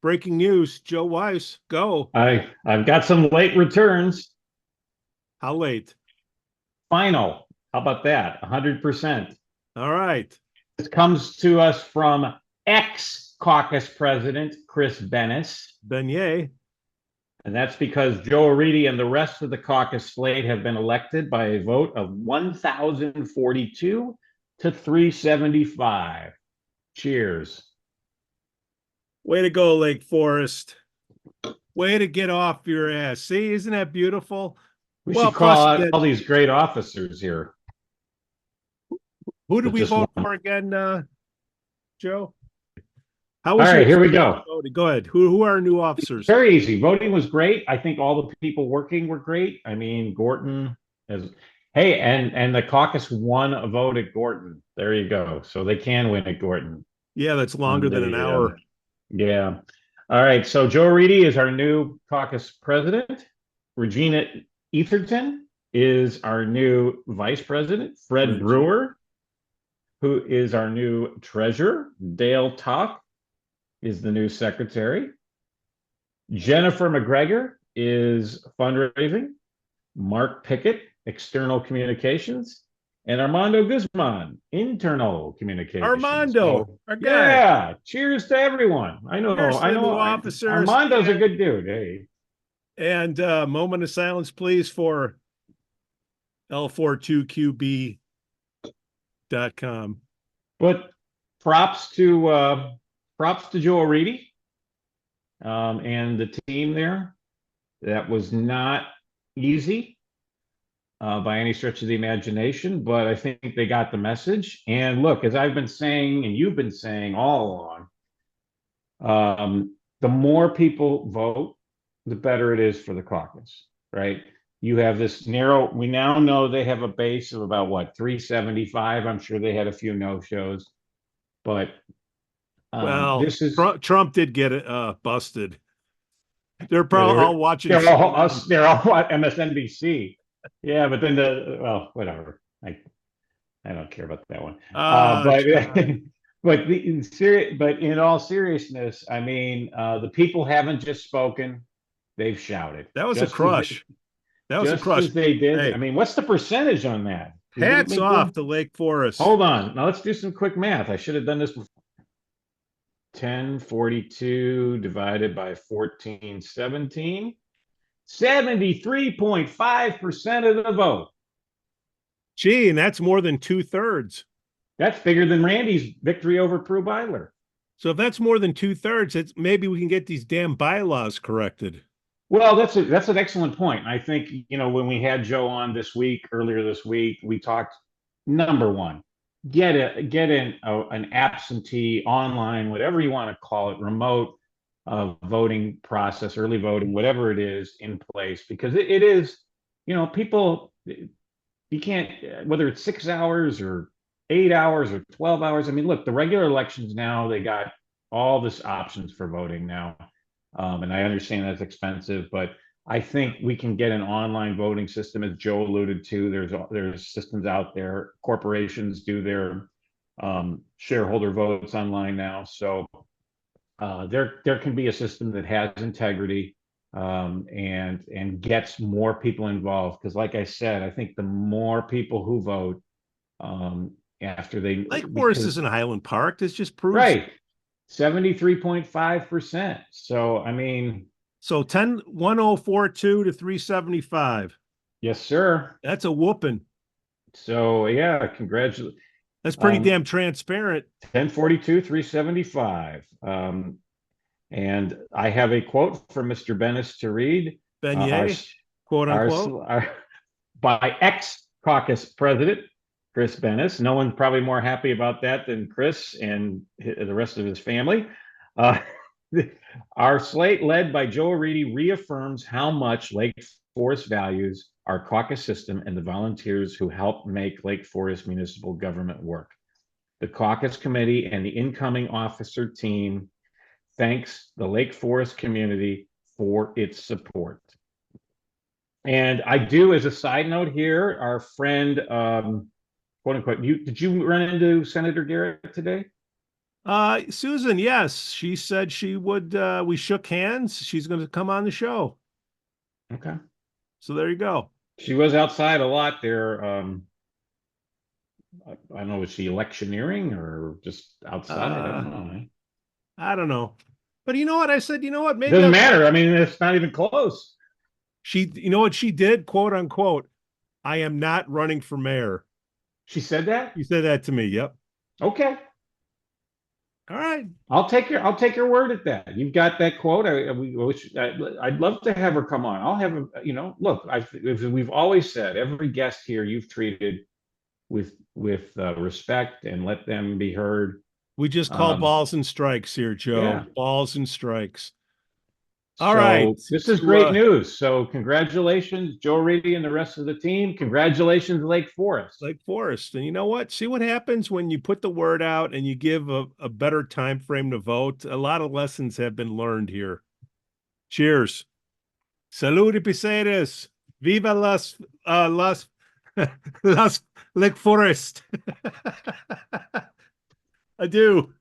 Breaking news, Joe Weiss, go. I've got some late returns. How late? Final. How about that? 100%. All right. This comes to us from ex-caucus president Chris Bennis. Beignet. And that's because Joe Aridi and the rest of the caucus slate have been elected by a vote of 1,042 to 375. Cheers. Way to go, Lake Forest. Way to get off your ass. See, isn't that beautiful? We Well, should call plus out all these great officers here. who did With we just vote one. for again, Joe? How All was your right, here we experience go. voting? Go ahead. Who are our new officers? Very easy. Voting was great. I think all the people working were great. I mean, Gorton has, hey, and the caucus won a vote at Gorton. There you go. So they can win at Gorton. Yeah, that's longer than an hour. Yeah. All right. So Joe Reedy is our new caucus president. Regina Etherton is our new vice president. Fred Brewer, who is our new treasurer. Dale Tuck is the new secretary. Jennifer McGregor is fundraising. Mark Pickett, external communications. And Armando Guzman, internal communications. Armando, So, our guy. Yeah, cheers to everyone. I know. New officers. Armando's a good dude. Hey. And moment of silence, please, for L42QB.com. But props to Joe Aridi and the team there. That was not easy by any stretch of the imagination, but I think they got the message. And look, as I've been saying, and you've been saying all along, the more people vote, the better it is for the caucus, right? You have this narrow, we now know they have a base of about what, 375. I'm sure they had a few no-shows, but well, this is Trump did get it busted. They're probably all watching. They're all MSNBC. Yeah, but then whatever. I don't care about that one. But in all seriousness, I mean, the people haven't just spoken; they've shouted. That was a crush. That was a crush. As they did. Hey. I mean, what's the percentage on that? Hats off to Lake Forest. Hold on. Now let's do some quick math. I should have done this before. 1042 divided by 1417. 73.5% of the vote. Gee, and that's more than 2/3. That's bigger than Randy's victory over Prue Byler. So if that's more than 2/3, it's maybe we can get these damn bylaws corrected. Well, that's an excellent point. I think, when we had Joe on earlier this week, we talked, number one, get in an absentee, online, whatever you want to call it, remote voting process, early voting, whatever it is, in place, because it is, people, you can't, whether it's 6 hours or 8 hours or 12 hours. I mean, look, the regular elections now, they got all this options for voting now. And I understand that's expensive, but I think we can get an online voting system, as Joe alluded to. There's systems out there. Corporations do their shareholder votes online now, so there can be a system that has integrity and gets more people involved. Because, like I said, I think the more people who vote after they Lake Forest isn't Highland Park. This just proves right. 73.5%. So, I mean. So 1042 to 375. Yes, sir. That's a whooping. So, yeah, congratulations. That's pretty damn transparent. 1042, 375. And I have a quote from Mr. Bennis to read. Beignet, quote unquote. By ex-caucus president Chris Bennis. No one's probably more happy about that than Chris and the rest of his family. Our slate, led by Joe Aridi, reaffirms how much Lake Forest values our caucus system and the volunteers who help make Lake Forest municipal government work. The caucus committee and the incoming officer team thanks the Lake Forest community for its support. And I do, as a side note here, our friend quote unquote. Did you run into Senator Garrett today? Susan, yes, she said she would, we shook hands. She's going to come on the show. Okay. So there you go. She was outside a lot there. I don't know, was she electioneering or just outside? I Uh, don't know. I don't know. But you know what? I said, you know what? Maybe Doesn't I'll matter. I mean, it's not even close. you know what she did, quote unquote, I am not running for mayor. She said that? You said that to me. Yep. Okay. All right. I'll take your word at that. You've got that quote. I'd love to have her come on. I'll have look, we've always said every guest here you've treated with respect and let them be heard. We just call Um, balls and strikes here, Joe. yeah. Balls and strikes. All right. So this is To great news. So congratulations, Joe Reedy and the rest of the team. Congratulations, Lake Forest. Lake Forest. And you know what? See what happens when you put the word out and you give a better time frame to vote. A lot of lessons have been learned here. Cheers. Salud y piseres. Viva las Lake Forest. Adieu.